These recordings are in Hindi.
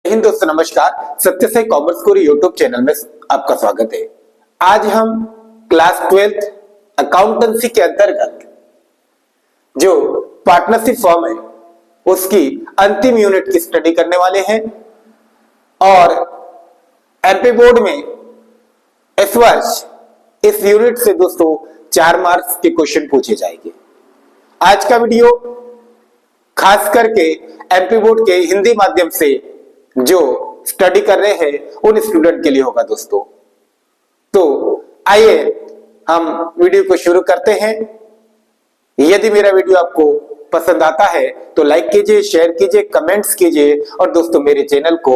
हिंद दोस्तों, नमस्कार। सत्य साई कॉमर्स कोरी यूट्यूब चैनल में आपका स्वागत है। आज हम क्लास 12 अकाउंटेंसी के अंतर्गत जो पार्टनरशिप फॉर्म है उसकी अंतिम यूनिट की स्टडी करने वाले हैं और एमपी बोर्ड में इस वर्ष इस यूनिट से दोस्तों 4 मार्क्स के क्वेश्चन पूछे जाएंगे। आज का वीडियो खास करके एमपी बोर्ड के हिंदी माध्यम से जो स्टडी कर रहे हैं उन स्टूडेंट के लिए होगा दोस्तों। तो आइए हम वीडियो को शुरू करते हैं। यदि मेरा वीडियो आपको पसंद आता है तो लाइक कीजिए, शेयर कीजिए, कमेंट्स कीजिए और दोस्तों मेरे चैनल को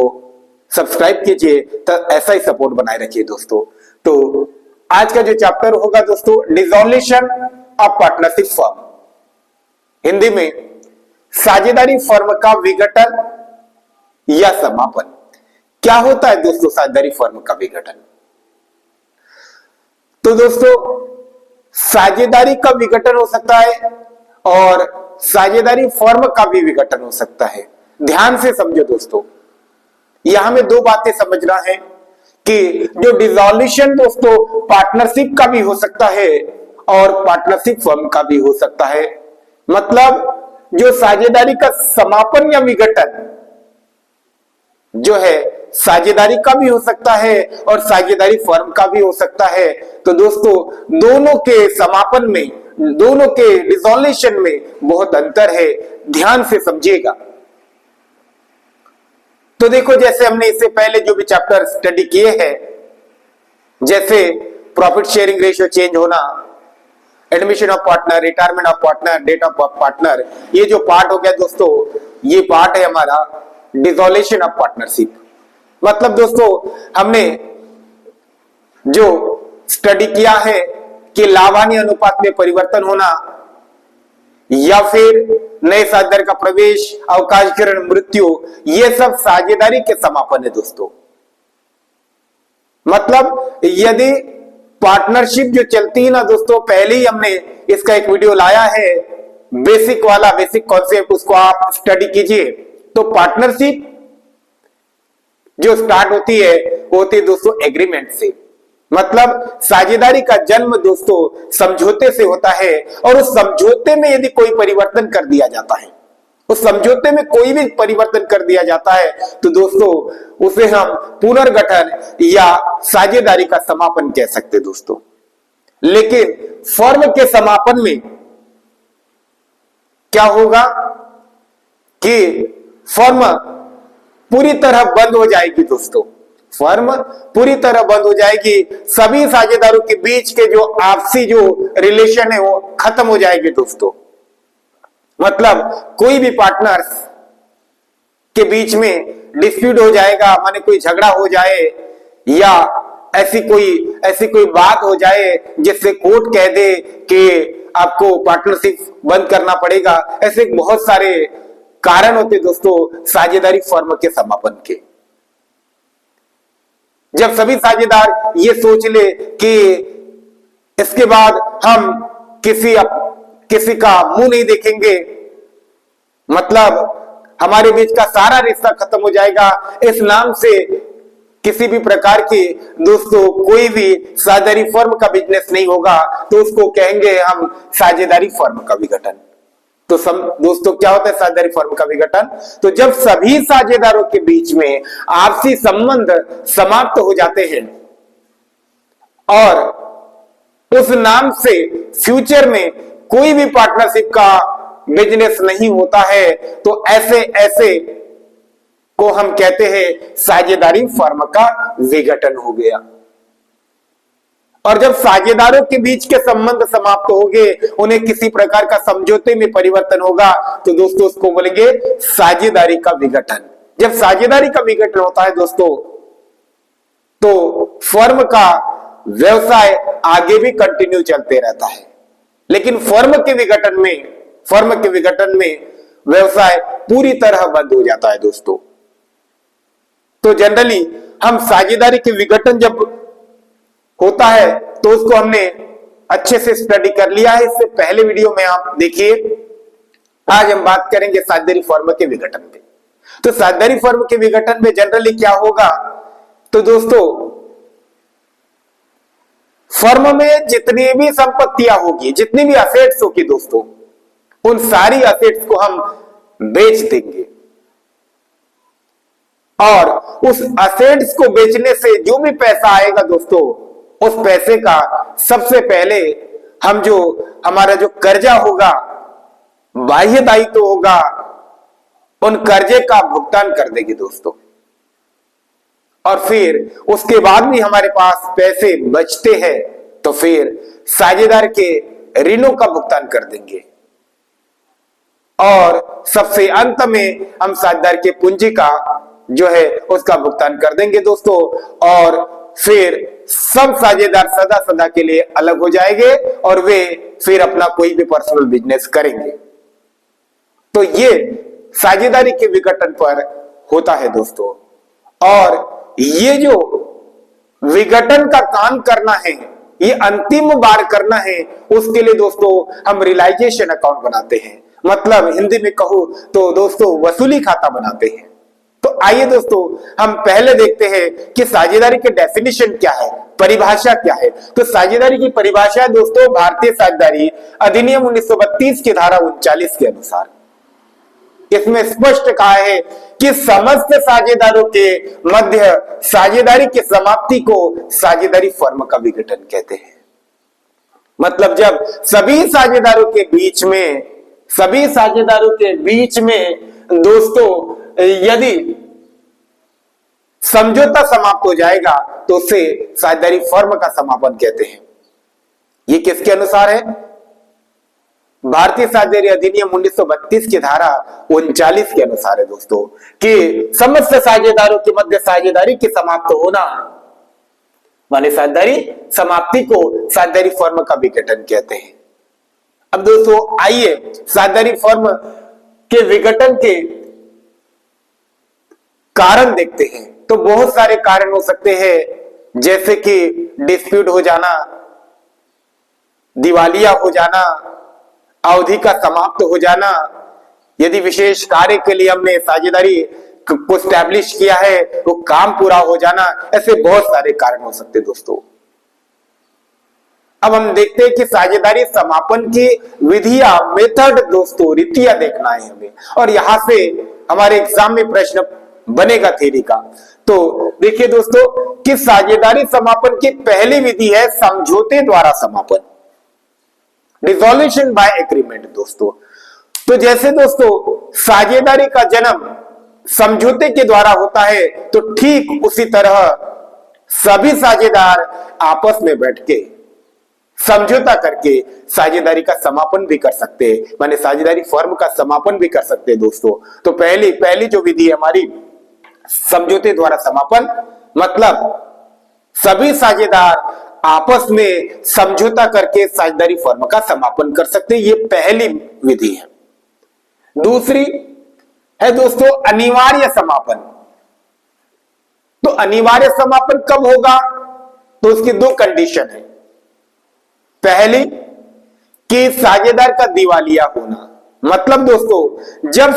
सब्सक्राइब कीजिए, तो ऐसा ही सपोर्ट बनाए रखिए दोस्तों। तो आज का जो चैप्टर होगा दोस्तों, dissolution of partnership form, Hindi में साझेदारी फर्म का विघटन या समापन। क्या होता है दोस्तों साझेदारी फर्म का विघटन? तो दोस्तों साझेदारी का विघटन हो सकता है और साझेदारी फर्म का भी विघटन हो सकता है। ध्यान से समझो दोस्तों, यहां में 2 बातें समझना है कि जो डिसॉल्यूशन दोस्तों पार्टनरशिप का भी हो सकता है और पार्टनरशिप फर्म का भी हो सकता है। मतलब जो साझेदारी का समापन या विघटन जो है साझेदारी का भी हो सकता है और साझेदारी फर्म का भी हो सकता है। तो दोस्तों दोनों के समापन में, दोनों के डिसॉल्यूशन में बहुत अंतर है, ध्यान से समझिएगा। तो देखो, जैसे हमने इससे पहले जो भी चैप्टर स्टडी किए हैं, जैसे प्रॉफिट शेयरिंग रेशियो चेंज होना, admission of partner, retirement of partner, death of partner, ये जो पार्ट हो गया दोस्तों, ये पार्ट है हमारा डिसॉल्यूशन ऑफ पार्टनरशिप। मतलब दोस्तों हमने जो स्टडी किया है कि लाभानी अनुपात में परिवर्तन होना या फिर नए साझेदार का प्रवेश, अवकाशग्रहण, मृत्यु, ये सब साझेदारी के समापन है दोस्तों। मतलब यदि पार्टनरशिप जो चलती है ना दोस्तों, पहले ही हमने इसका एक वीडियो लाया है, बेसिक वाला, बेसिक कॉन्सेप्ट, उसको आप स्टडी कीजिए। तो पार्टनरशिप जो स्टार्ट होती है वो होती है दोस्तों एग्रीमेंट से। मतलब साझेदारी का जन्म दोस्तों समझौते से होता है और उस समझौते में यदि कोई परिवर्तन कर दिया जाता है, उस समझौते में कोई भी परिवर्तन कर दिया जाता है तो दोस्तों उसे हम पुनर्गठन या साझेदारी का समापन कह सकते दोस्तों। लेकिन फर्म के समापन में क्या होगा कि फर्म पूरी तरह बंद हो जाएगी दोस्तों। फर्म पूरी तरह बंद हो जाएगी, सभी साझेदारों के बीच के जो आपसी जो रिलेशन है वो खत्म हो जाएंगे दोस्तों। मतलब कोई भी पार्टनर्स के बीच में डिस्प्यूट हो जाएगा, माने कोई झगड़ा हो जाए या ऐसी कोई बात हो जाए जिससे कोर्ट कह दे कि आपको पार्टनरशिप बंद करना पड़ेगा, ऐसे बहुत सारे कारण होते दोस्तों साझेदारी फर्म के समापन के। जब सभी साझेदार ये सोच ले कि इसके बाद हम किसी का मुंह नहीं देखेंगे, मतलब हमारे बीच का सारा रिश्ता खत्म हो जाएगा, इस नाम से किसी भी प्रकार की दोस्तों कोई भी साझेदारी फर्म का बिजनेस नहीं होगा, तो उसको कहेंगे हम साझेदारी फर्म का विघटन। तो दोस्तों क्या होता है साझेदारी फर्म का विघटन? तो जब सभी साझेदारों के बीच में आपसी संबंध समाप्त हो जाते हैं और उस नाम से फ्यूचर में कोई भी पार्टनरशिप का बिजनेस नहीं होता है, तो ऐसे को हम कहते हैं साझेदारी फर्म का विघटन हो गया। और जब साझेदारों के बीच के संबंध समाप्त हो गए, उन्हें किसी प्रकार का समझौते में परिवर्तन होगा, तो दोस्तों उसको बोलेंगे साझेदारी का विघटन। जब साझेदारी का विघटन होता है दोस्तों, तो फर्म का व्यवसाय आगे भी कंटिन्यू चलते रहता है, लेकिन फर्म के विघटन में व्यवसाय पूरी तरह बंद हो जाता है दोस्तों। तो जनरली हम साझेदारी के विघटन जब होता है तो उसको हमने अच्छे से स्टडी कर लिया है, इससे पहले वीडियो में आप देखिए। आज हम बात करेंगे साझेदारी फर्म के विघटन पे। तो साझेदारी फर्म के विघटन में जनरली क्या होगा, तो दोस्तों फर्म में जितनी भी संपत्तियां होगी, जितनी भी असेट्स होगी दोस्तों, उन सारी असेट्स को हम बेच देंगे और उस असेट्स को बेचने से जो भी पैसा आएगा दोस्तों, उस पैसे का सबसे पहले हम जो हमारा जो कर्जा होगा, बाह्य दायित्व होगा, उन कर्जे का भुगतान कर देंगे दोस्तों। और फिर उसके बाद भी हमारे पास पैसे बचते हैं तो फिर साझेदार के ऋणों का भुगतान कर देंगे और सबसे अंत में हम साझेदार के पूंजी का जो है उसका भुगतान कर देंगे दोस्तों। और फिर सब साझेदार सदा सदा के लिए अलग हो जाएंगे और वे फिर अपना कोई भी पर्सनल बिजनेस करेंगे। तो ये साझेदारी के विघटन पर होता है दोस्तों। और ये जो विघटन का काम करना है, ये अंतिम बार करना है, उसके लिए दोस्तों हम रियलाइजेशन अकाउंट बनाते हैं, मतलब हिंदी में कहूं तो दोस्तों वसूली खाता बनाते हैं। तो आइए दोस्तों हम पहले देखते हैं कि साझेदारी के डेफिनेशन क्या है, परिभाषा क्या है। तो साझेदारी की परिभाषा दोस्तों भारतीय साझेदारी अधिनियम 1932 की धारा 39 के अनुसार इसमें स्पष्ट कहा है कि समस्त साझेदारों के मध्य साझेदारी की समाप्ति को साझेदारी फर्म का विघटन कहते हैं। मतलब जब सभी साझेदारों के बीच में दोस्तों यदि समझौता समाप्त हो जाएगा तो उसे साझेदारी फर्म का समापन कहते हैं। ये किसके अनुसार है? भारतीय साझेदारी अधिनियम 1932 की धारा 39 के अनुसार है दोस्तों कि समस्त साझेदारों के मध्य साझेदारी की समाप्त होना माने साझेदारी समाप्ति को साझेदारी फर्म का विघटन कहते हैं। अब दोस्तों आइए साझेदारी फर्म के विघटन के कारण देखते हैं। तो बहुत सारे कारण हो सकते हैं, जैसे कि डिस्प्यूट हो जाना, दिवालिया हो जाना, अवधि का समाप्त हो जाना, यदि विशेष कार्य के लिए हमने साझेदारी को स्टैब्लिश किया है वो काम पूरा हो जाना, ऐसे बहुत सारे कारण हो सकते हैं दोस्तों। अब हम देखते हैं कि साझेदारी समापन की विधियां, मेथड दोस्तों, रीतियां देखना है हमें, और यहां से हमारे एग्जाम में प्रश्न बनेगा थ्योरी का। तो देखिए दोस्तों कि साझेदारी समापन की पहली विधि है समझौते द्वारा समापन, डिसॉल्यूशन बाय एग्रीमेंट दोस्तों। तो जैसे दोस्तों साझेदारी का जन्म समझौते के द्वारा होता है, तो ठीक उसी तरह सभी साझेदार आपस में बैठ के समझौता करके साझेदारी का समापन भी कर सकते हैं, माने साझेदारी फर्म का समापन भी कर सकते हैं दोस्तों। तो पहली जो विधि है हमारी समझौते द्वारा समापन, मतलब सभी साझेदार आपस में समझौता करके साझेदारी फर्म का समापन कर सकते हैं, ये पहली विधि है। दूसरी है दोस्तों अनिवार्य समापन। तो अनिवार्य समापन कब होगा? तो उसकी दो कंडीशन है। पहली कि साझेदार का दिवालिया होना, मतलब दोस्तों जब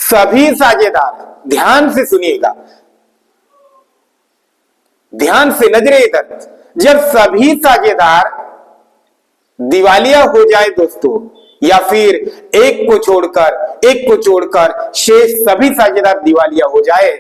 सभी साझेदार, ध्यान से सुनिएगा, ध्यान से नजरे इधर, जब सभी साझेदार दिवालिया हो जाए दोस्तों, या फिर एक को छोड़कर शेष सभी साझेदार दिवालिया हो जाए,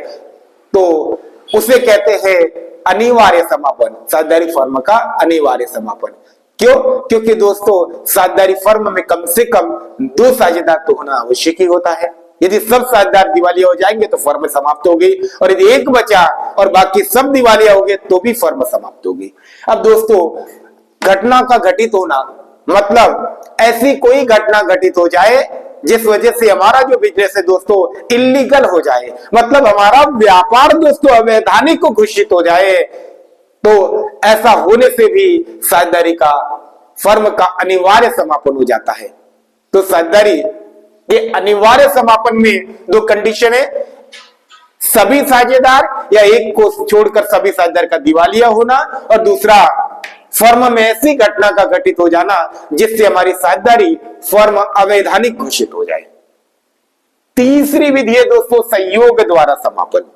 तो उसे कहते हैं अनिवार्य समापन, साझेदारी फर्म का अनिवार्य समापन। क्यों? क्योंकि दोस्तों साझेदारी फर्म में कम से कम दो साझेदार तो होना आवश्यक ही होता है। यदि सब साझेदार दिवालिया हो जाएंगे तो फर्म समाप्त हो गई, और यदि एक बचा और बाकी सब दिवालिया हो गए तो भी फर्म समाप्त होगी। अब दोस्तों घटना का घटित होना, मतलब ऐसी कोई घटना घटित हो जाए जिस वजह से हमारा जो बिजनेस है दोस्तों इलीगल हो जाए, मतलब हमारा व्यापार दोस्तों अवैधानिक घोषित हो जाए, तो ऐसा होने से भी साझेदारी का फर्म का अनिवार्य समापन हो जाता है। तो साझेदारी ये अनिवार्य समापन में दो कंडीशन है, सभी साझेदार या एक को छोड़कर सभी साझेदार का दिवालिया होना, और दूसरा फर्म में ऐसी घटना का घटित हो जाना जिससे हमारी साझेदारी फर्म अवैधानिक घोषित हो जाए। तीसरी विधि है दोस्तों संयोग द्वारा समापन।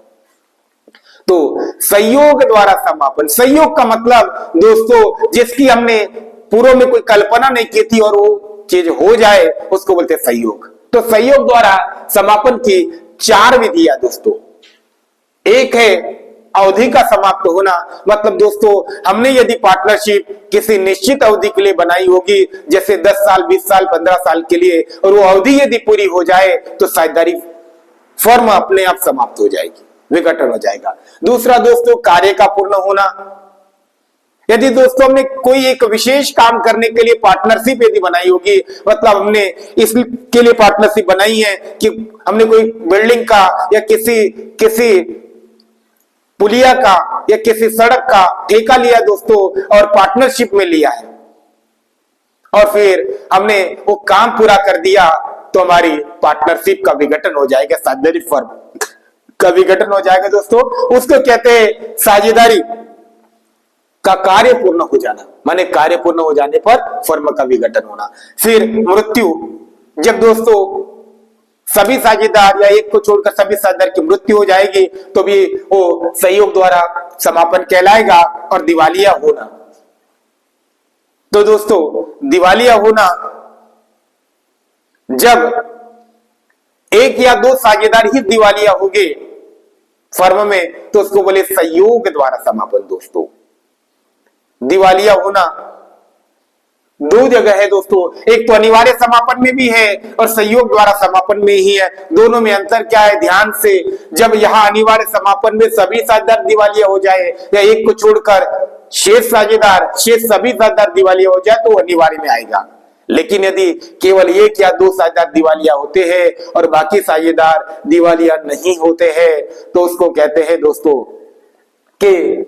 तो संयोग द्वारा समापन, संयोग का मतलब दोस्तों जिसकी हमने पूर्व में कोई कल्पना नहीं की थी और वो चीज हो जाए उसको बोलते हैं संयोग। तो संयोग द्वारा समापन की 4 विधियां दोस्तों। एक है अवधि का समाप्त होना, मतलब दोस्तों हमने यदि पार्टनरशिप किसी निश्चित अवधि के लिए बनाई होगी, जैसे 10 साल 20 साल 15 साल के लिए, और वो अवधि यदि पूरी हो जाए तो साझेदारी फर्म अपने आप समाप्त हो जाएगी, विघटन हो जाएगा। दूसरा दोस्तों कार्य का पूर्ण होना, यदि दोस्तों हमने कोई एक विशेष काम करने के लिए पार्टनरशिप यदि बनाई होगी, मतलब हमने इसके लिए पार्टनरशिप बनाई है कि हमने कोई बिल्डिंग का या किसी पुलिया का या किसी सड़क का ठेका लिया दोस्तों और पार्टनरशिप में लिया है और फिर हमने वो काम पूरा कर दिया, तो हमारी पार्टनरशिप का विघटन हो जाएगा, साझेदारी फर्म का विघटन हो जाएगा दोस्तों। उसको कहते हैं साझेदारी का कार्य पूर्ण हो जाना, माने कार्य पूर्ण हो जाने पर फर्म का विघटन होना। फिर मृत्यु, जब दोस्तों सभी साझेदार या एक को छोड़कर सभी साझेदार की मृत्यु हो जाएगी तो भी वो संयोग द्वारा समापन कहलाएगा। और दिवालिया होना, तो दोस्तों दिवालिया होना जब 1 या 2 साझेदार ही दिवालिया हो गए फर्म में तो उसको बोले संयोग द्वारा समापन। दोस्तों दिवालिया होना 2 जगह है दोस्तों, एक तो अनिवार्य समापन में भी है और संयोग द्वारा समापन में ही है। दोनों में अंतर क्या है ध्यान से, जब यहां अनिवार्य समापन में सभी साझेदार दिवालिया हो जाए या एक को छोड़कर शेष सभी साझेदार दिवालिया हो जाए तो अनिवार्य में आएगा। लेकिन यदि केवल 1 या 2 साझेदार दिवालिया होते हैं और बाकी साझेदार दिवालिया नहीं होते हैं तो उसको कहते हैं दोस्तों कि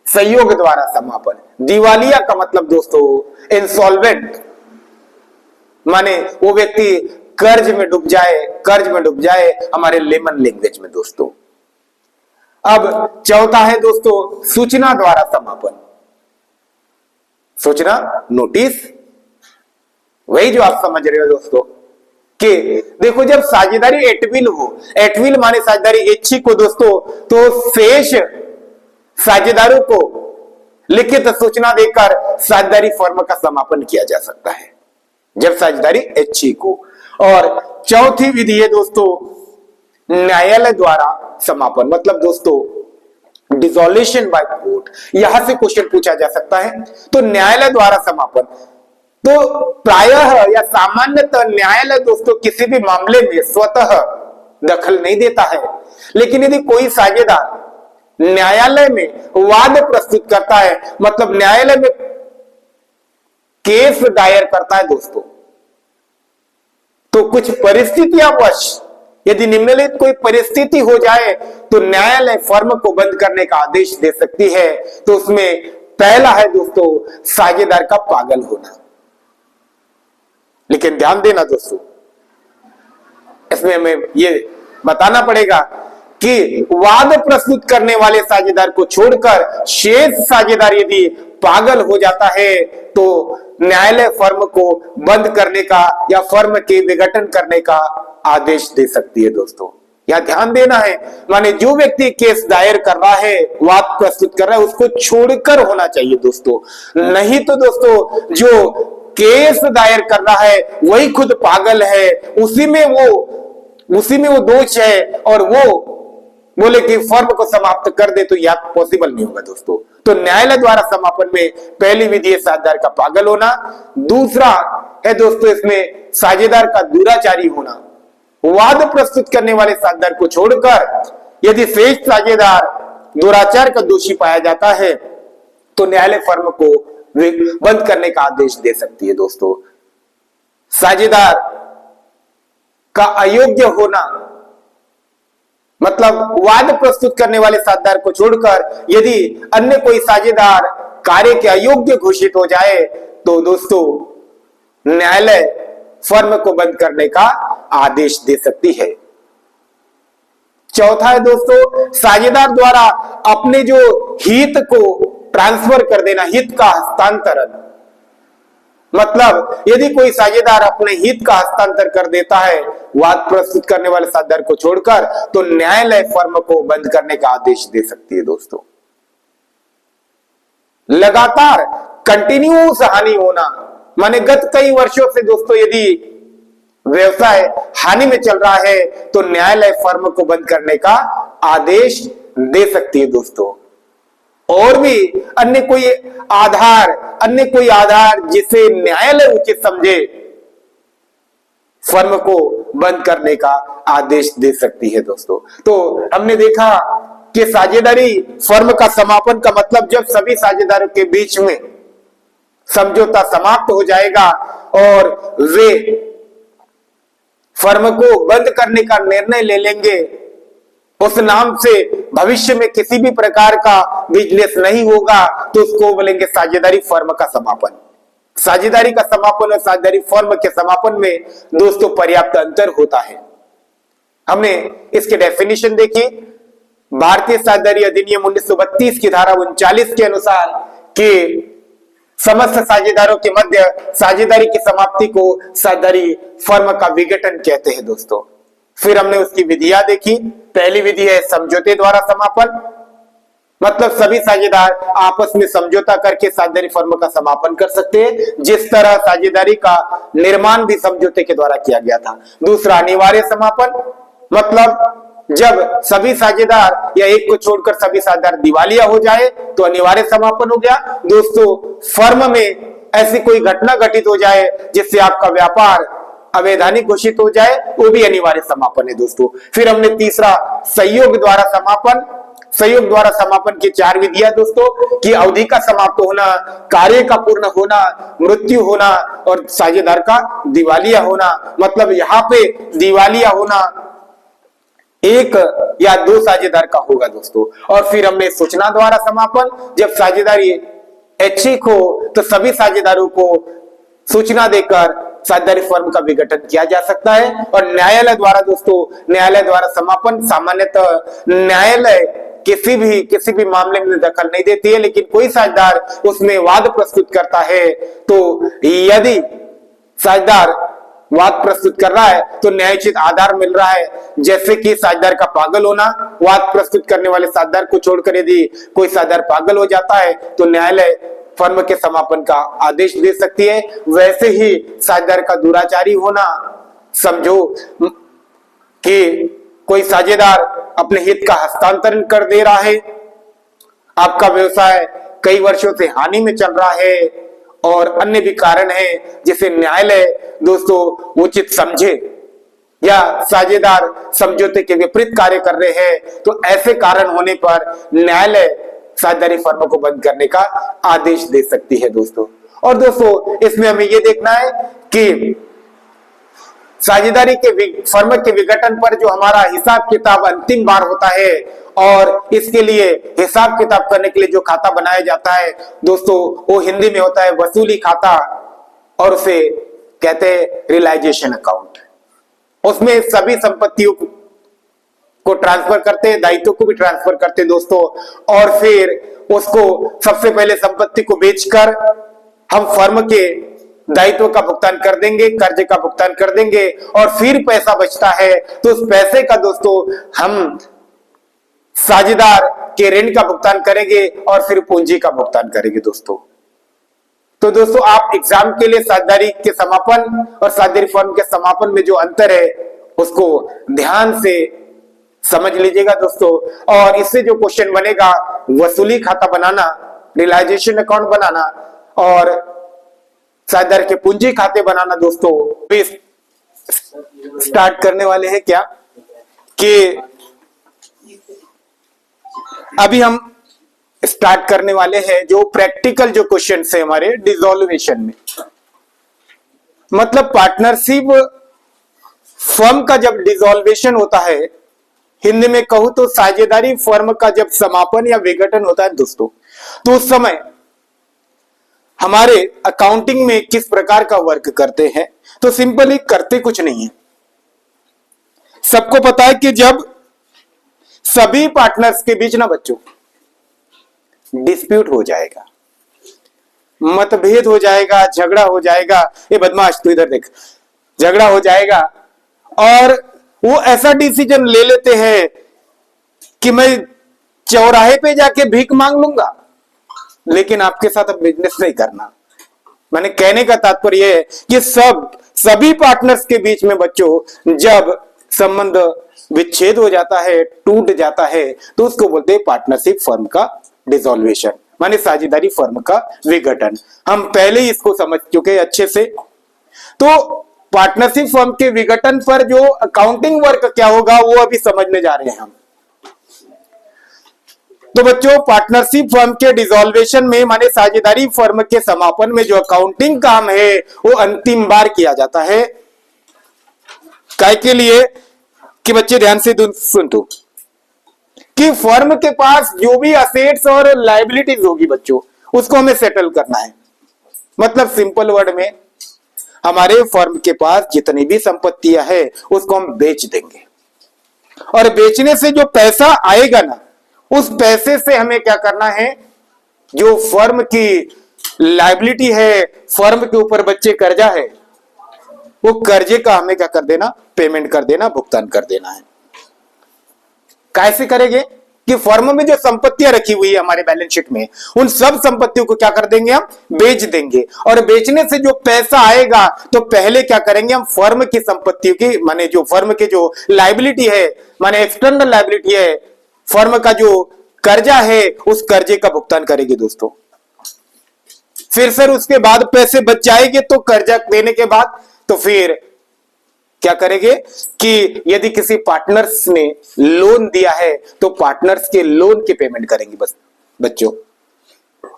संयोग द्वारा समापन। दिवालिया का मतलब दोस्तों इंसॉल्वेंट, माने वो व्यक्ति कर्ज में डूब जाए हमारे लेमन लैंग्वेज में दोस्तों। अब चौथा है दोस्तों सूचना द्वारा समापन। सूचना नोटिस, वही जो आप समझ रहे हो दोस्तों कि देखो जब साझेदारी एटविल हो, एटविल माने साझेदारी ऐच्छिक हो दोस्तों, तो शेष साझेदारों को लिखित सूचना देकर साझेदारी फर्म का समापन किया जा सकता है जब साझेदारी ऐच्छिक हो। और चौथी विधि है दोस्तों न्यायालय द्वारा समापन, मतलब दोस्तों डिसॉल्यूशन बाय कोर्ट। यहां से क्वेश्चन पूछा जा सकता है। तो न्यायालय द्वारा समापन, तो प्रायः या सामान्यतः न्यायालय दोस्तों किसी भी मामले में स्वतः दखल नहीं देता है, लेकिन यदि कोई साझेदार न्यायालय में वाद प्रस्तुत करता है, मतलब न्यायालय में केस दायर करता है दोस्तों, तो कुछ परिस्थितियां वश यदि निम्नलिखित कोई परिस्थिति हो जाए तो न्यायालय फर्म को बंद करने का आदेश दे सकती है। तो उसमें पहला है दोस्तों साझेदार का पागल होना। लेकिन ध्यान देना दोस्तों, इसमें हमें ये बताना पड़ेगा कि वाद प्रस्तुत करने वाले साझेदार को छोड़कर शेष साझेदार यदि पागल हो जाता है तो न्यायालय फर्म को बंद करने का या फर्म के विघटन करने का आदेश दे सकती है दोस्तों। यह ध्यान देना है, माने जो व्यक्ति केस दायर कर रहा है, वाद प्रस्तुत कर रहा है, उसको छोड़कर होना चाहिए दोस्तों। नहीं तो दोस्तों जो केस दायर कर रहा है वही खुद पागल है, उसी में वो दोष है और वो बोले कि फर्म को समाप्त कर दे, तो यह पॉसिबल नहीं होगा दोस्तों। तो न्यायालय द्वारा समापन में पहली विधि है साझेदार का पागल होना। दूसरा है दोस्तों इसमें साझेदार का दुराचारी होना। वाद प्रस्तुत करने वाले साझेदार को छोड़कर यदि शेष साझेदार दुराचार का दोषी पाया जाता है तो न्यायालय फर्म को बंद करने का आदेश दे सकती है दोस्तों। साझेदार का अयोग्य होना, मतलब वाद प्रस्तुत करने वाले साझेदार को छोड़कर यदि अन्य कोई साझेदार कार्य के अयोग्य घोषित हो जाए तो दोस्तों न्यायालय फर्म को बंद करने का आदेश दे सकती है। चौथा है दोस्तों साझेदार द्वारा अपने जो हित को ट्रांसफर कर देना, हित का हस्तांतरण। मतलब यदि कोई साझेदार अपने हित का हस्तांतर कर देता है वाद प्रस्तुत करने वाले साझेदार को छोड़कर, तो न्यायालय फर्म को बंद करने का आदेश दे सकती है दोस्तों। लगातार कंटिन्यूस हानि होना, माने गत कई वर्षों से दोस्तों यदि व्यवसाय हानि में चल रहा है तो न्यायालय फर्म को बंद करने का आदेश दे सकती है दोस्तों। और भी अन्य कोई आधार जिसे न्यायालय उचित समझे, फर्म को बंद करने का आदेश दे सकती है दोस्तों। तो हमने देखा कि साझेदारी फर्म का समापन का मतलब जब सभी साझेदारों के बीच में समझौता समाप्त हो जाएगा और वे फर्म को बंद करने का निर्णय ले लेंगे, उस नाम से भविष्य में किसी भी प्रकार का बिजनेस नहीं होगा, तो उसको बोलेंगे साझेदारी फर्म का समापन। साझेदारी का समापन और साझेदारी फर्म के समापन में दोस्तों पर्याप्त अंतर होता है। हमने इसके डेफिनेशन देखी। भारतीय साझेदारी अधिनियम 1932 की धारा 39 के अनुसार कि समस्त साझेदारों के मध्य साझेदारी की समाप्ति को साझेदारी फर्म का विघटन कहते हैं दोस्तों। फिर हमने उसकी विधियां देखी। पहली विधि है समझौते द्वारा समापन, मतलब सभी साझेदार आपस में समझौता करके साझेदारी फर्म का समापन कर सकते हैं, जिस तरह साझेदारी का निर्माण भी समझौते के द्वारा किया गया था। दूसरा अनिवार्य समापन, मतलब जब सभी साझेदार या एक को छोड़कर सभी साझेदार दिवालिया हो जाए तो अनिवार्य समापन हो गया। दोस्तों फर्म में ऐसी कोई घटना घटित हो जाए जिससे आपका व्यापार अवैधानिक घोषित हो जाए, वो भी अनिवार्य समापन है दोस्तों। फिर हमने तीसरा सहयोग द्वारा समापन। सहयोग द्वारा समापन की 4 विधियां दोस्तों कि अवधि का समाप्त होना, कार्य का पूर्ण होना, मृत्यु होना और साझेदार का दिवालिया होना। मतलब यहाँ पे दिवालिया होना एक या 2 साझेदार का होगा दोस्तों। और फिर हमने सूचना द्वारा समापन, जब साझेदारी ऐच्छिक हो तो सभी साझेदारों को सूचना देकर साझेदारी फर्म का विघटन किया जा सकता है। और न्यायालय द्वारा दोस्तों, न्यायालय द्वारा समापन, सामान्यतः न्यायालय किसी भी मामले में दखल नहीं देती है, लेकिन कोई साझेदार उसमें वाद प्रस्तुत करता है तो यदि साझेदार वाद प्रस्तुत कर रहा है तो न्यायोचित आधार मिल रहा है, जैसे कि साझेदार का पागल होना। वाद प्रस्तुत करने वाले साझेदार को छोड़कर यदि कोई साझेदार पागल हो जाता है तो न्यायालय फर्म के समापन का आदेश दे सकती है। वैसे ही साझेदार का दुराचारी होना, समझो कि कोई साझेदार अपने हित का हस्तांतरण कर दे रहा है, आपका व्यवसाय कई वर्षों से हानि में चल रहा है और अन्य भी कारण है जिसे न्यायालय दोस्तों उचित समझे, या साझेदार समझौते के विपरीत कार्य कर रहे हैं, तो ऐसे कारण होने पर न्यायालय साझेदारी फर्म को बंद करने का आदेश दे सकती है दोस्तों। और दोस्तों इसमें हमें यह देखना है कि साझेदारी के फर्म के विघटन पर जो हमारा हिसाब किताब अंतिम बार होता है, और इसके लिए हिसाब किताब करने के लिए जो खाता बनाया जाता है दोस्तों, वो हिंदी में होता है वसूली खाता, और उसे कहते हैं रियलाइजेशन अकाउंट। उसमें सभी संपत्तियों को ट्रांसफर करते हैं, दायित्व को भी ट्रांसफर करते हैं दोस्तों, और फिर उसको सबसे पहले संपत्ति को बेचकर हम फर्म के दायित्व का भुगतान कर देंगे, कर्ज का भुगतान कर देंगे, और फिर पैसा बचता है तो उस पैसे का दोस्तों हम साझेदार के ऋण का भुगतान करेंगे और फिर पूंजी का भुगतान करेंगे दोस्तों। तो दोस्तों आप एग्जाम के लिए साझेदारी के समापन और साझेदारी फर्म के समापन में जो अंतर है उसको ध्यान से समझ लीजिएगा दोस्तों। और इससे जो क्वेश्चन बनेगा, वसूली खाता बनाना, रियलाइजेशन अकाउंट बनाना और साझेदार के पूंजी खाते बनाना दोस्तों, भी स्टार्ट करने वाले हैं क्या कि अभी हम स्टार्ट करने वाले हैं जो प्रैक्टिकल जो क्वेश्चन है हमारे डिसॉल्वेशन में। मतलब पार्टनरशिप फर्म का जब डिसॉल्वेशन होता है, हिंदी में कहूं तो साझेदारी फर्म का जब समापन या विघटन होता है दोस्तों, तो उस समय हमारे अकाउंटिंग में किस प्रकार का वर्क करते हैं, तो सिंपली करते कुछ नहीं है। सबको पता है कि जब सभी पार्टनर्स के बीच ना बच्चों डिस्प्यूट हो जाएगा, मतभेद हो जाएगा, झगड़ा हो जाएगा। ये बदमाश तू इधर देख, झगड़ा हो जाएगा और वो ऐसा डिसीजन ले लेते हैं कि मैं चौराहे पे जाके भीख मांग लूंगा, लेकिन आपके साथ अब बिजनेस नहीं करना। मैंने कहने का तात्पर्य है कि सभी पार्टनर्स के बीच में बच्चों जब संबंध विच्छेद हो जाता है, टूट जाता है, तो उसको बोलते हैं पार्टनरशिप फर्म का डिसॉल्वेशन, माने साझेदारी फर्म का विघटन। हम पहले ही इसको समझ चुके हैं अच्छे से। तो पार्टनरशिप फर्म के विघटन पर जो अकाउंटिंग वर्क क्या होगा वो अभी समझने जा रहे हैं हम। तो बच्चों पार्टनरशिप फर्म के डिसॉल्वेशन में माने साझेदारी फर्म के समापन में जो अकाउंटिंग काम है वो अंतिम बार किया जाता है। काय के लिए कि बच्चे ध्यान से सुन तो कि फर्म के पास जो भी असेट्स और लायबिलिटीज होगी बच्चों उसको हमें सेटल करना है। मतलब सिंपल वर्ड में हमारे फर्म के पास जितनी भी संपत्तियां है उसको हम बेच देंगे और बेचने से जो पैसा आएगा ना उस पैसे से हमें क्या करना है, जो फर्म की लायबिलिटी है, फर्म के ऊपर बच्चे कर्जा है, वो कर्जे का हमें क्या कर देना, पेमेंट कर देना, भुगतान कर देना है। कैसे करेंगे कि फर्म में जो संपत्तियां रखी हुई है हमारे बैलेंस शीट में उन सब संपत्तियों को क्या कर देंगे, हम बेच देंगे और बेचने से जो पैसा आएगा तो पहले क्या करेंगे, हम फर्म की संपत्तियों की माने जो फर्म के जो लायबिलिटी है माने एक्सटर्नल लायबिलिटी है, फर्म का जो कर्जा है उस कर्जे का भुगतान करेंगे दोस्तों। फिर सर उसके बाद पैसे बच जाएंगे तो कर्जा देने के बाद तो फिर क्या करेंगे कि यदि किसी पार्टनर्स ने लोन दिया है तो पार्टनर्स के लोन की पेमेंट करेंगे बस बच्चों।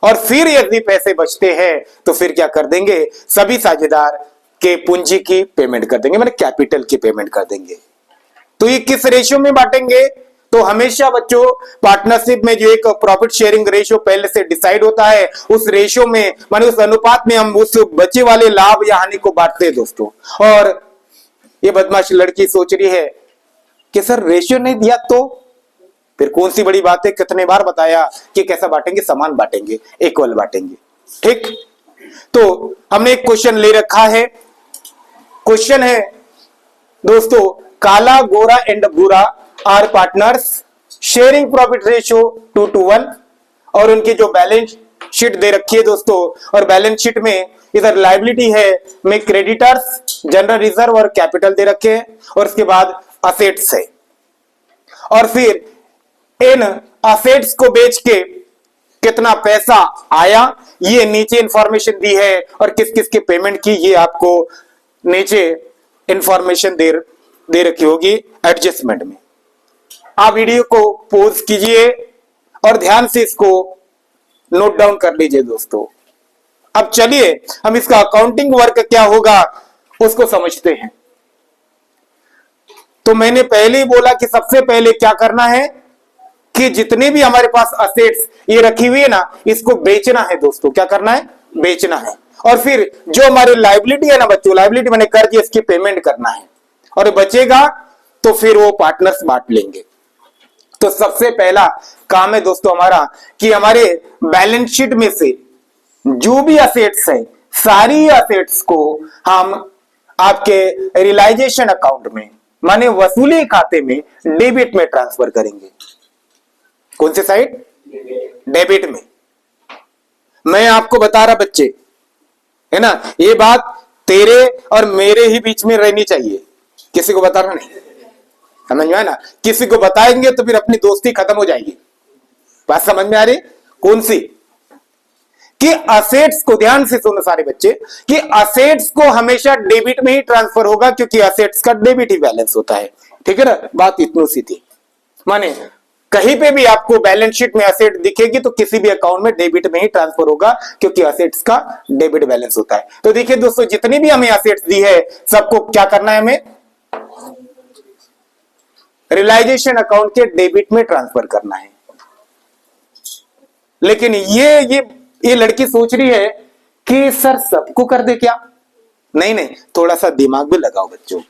और फिर यदि पैसे बचते हैं तो फिर क्या कर देंगे, सभी साझेदार के पूंजी की पेमेंट कर देंगे, मतलब कैपिटल की पेमेंट कर देंगे। तो ये किस रेशियो में बांटेंगे, तो हमेशा बच्चों पार्टनरशिप में जो एक प्रॉफिट शेयरिंग रेशियो पहले से डिसाइड होता है उस रेशियो में माने उस अनुपात में हम उस बचे वाले लाभ या हानि को बांटते हैं दोस्तों। और ये बदमाश लड़की सोच रही है कि सर रेशियो नहीं दिया तो फिर कौन सी बड़ी बात है, कितने बार बताया कि कैसा बांटेंगे, समान बांटेंगे, इक्वल बांटेंगे। ठीक, तो हमने एक क्वेश्चन ले रखा है। क्वेश्चन है दोस्तों, काला Gora and Bhura are partners sharing profit ratio 2:1 और उनकी जो बैलेंस शीट दे रखी है दोस्तों, और बैलेंस शीट में इधर लायबिलिटी है में क्रेडिटर्स, जनरल रिजर्व और कैपिटल दे रखे हैं और उसके बाद असेट्स है। और फिर इन असेट्स को बेच के कितना पैसा आया ये नीचे इंफॉर्मेशन दी है और किस किस की पेमेंट की ये आपको नीचे इंफॉर्मेशन दे रखी होगी एडजस्टमेंट में। आप वीडियो को पॉज कीजिए और ध्यान से इसको नोट डाउन कर लीजिए दोस्तों। अब चलिए हम इसका अकाउंटिंग वर्क क्या होगा उसको समझते हैं। तो मैंने पहले ही बोला कि सबसे पहले क्या करना है कि जितने भी हमारे पास असेट्स ये रखी हुई है ना इसको बेचना है दोस्तों। क्या करना है, बेचना है। और फिर जो हमारी लायबिलिटी है ना बच्चों, लायबिलिटी मैंने कर्ज, इसकी पेमेंट करना है और बचेगा तो फिर वो पार्टनर्स बांट लेंगे। तो सबसे पहला काम है दोस्तों हमारा कि हमारे बैलेंस शीट में से जो भी असेट्स है सारी असेट्स को हम आपके रियलाइजेशन अकाउंट में माने वसूली खाते में डेबिट में ट्रांसफर करेंगे। कौन से साइड, डेबिट में। मैं आपको बता रहा बच्चे है ना, ये बात तेरे और मेरे ही बीच में रहनी चाहिए, किसी को बताना नहीं, समझ में आया ना। किसी को बताएंगे तो फिर अपनी दोस्ती खत्म हो जाएगी। बात समझ में आ रही, कौन सी, कि असेट्स को ध्यान से सुनो सारे बच्चे कि असेट्स को हमेशा डेबिट में ही ट्रांसफर होगा क्योंकि असेट्स का डेबिट ही बैलेंस होता है। ठीक है ना, बात इतनी सी थी। माने कहीं पे भी आपको बैलेंस शीट में असेट दिखेगी तो किसी भी अकाउंट में डेबिट में ही ट्रांसफर होगा क्योंकि असेट्स का डेबिट बैलेंस होता है। तो देखिए दोस्तों जितनी भी हमें असेट्स दी है सबको क्या करना है, हमें रियलाइजेशन अकाउंट के डेबिट में ट्रांसफर करना है। लेकिन ये लड़की सोच रही है कि सर सबको कर दे क्या, नहीं नहीं, थोड़ा सा दिमाग भी लगाओ बच्चों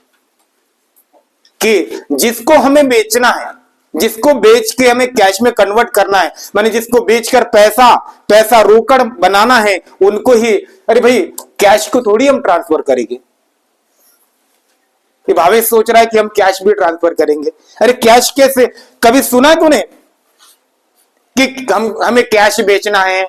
कि जिसको हमें बेचना है जिसको बेच के हमें कैश में कन्वर्ट करना है, माने जिसको बेचकर पैसा रोकड़ बनाना है, उनको ही, अरे भाई कैश को थोड़ी हम ट्रांसफर करेंगे। कि भावेश सोच रहा है कि हम कैश भी ट्रांसफर करेंगे। अरे कैश कैसे, कभी सुना है तूने कि हमें कैश बेचना है?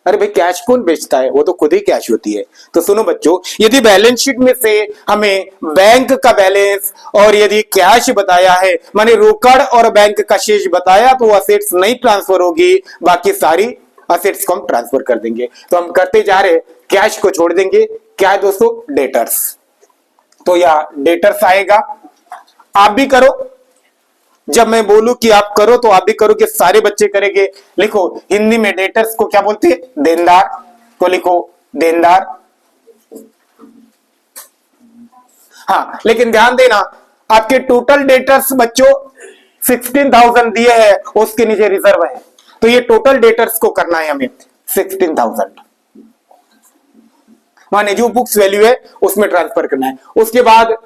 अरे भाई कैश कौन बेचता है, वो तो खुद ही कैश होती है। तो सुनो बच्चों, यदि बैलेंस शीट में से हमें बैंक का बैलेंस और यदि कैश बताया है, माने रोकड़ और बैंक का शेष बताया, तो असेट्स नहीं ट्रांसफर होगी, बाकी सारी असेट्स को हम ट्रांसफर कर देंगे। तो हम करते जा रहे, कैश को छोड़ देंगे। क्या है दोस्तों? डेटर्स। तो यह डेटर्स आएगा। आप भी करो, जब मैं बोलूं कि आप करो तो आप भी करो, कि सारे बच्चे करेंगे। लिखो, हिंदी में डेटर्स को क्या बोलते हैं? देनदार। तो लिखो देनदार। हाँ, लेकिन ध्यान देना, आपके टोटल डेटर्स बच्चों 16,000 दिए हैं, उसके नीचे रिजर्व है, तो ये टोटल डेटर्स को करना है हमें 16,000, माने जो बुक्स वैल्यू है उसमें ट्रांसफर करना है। उसके बाद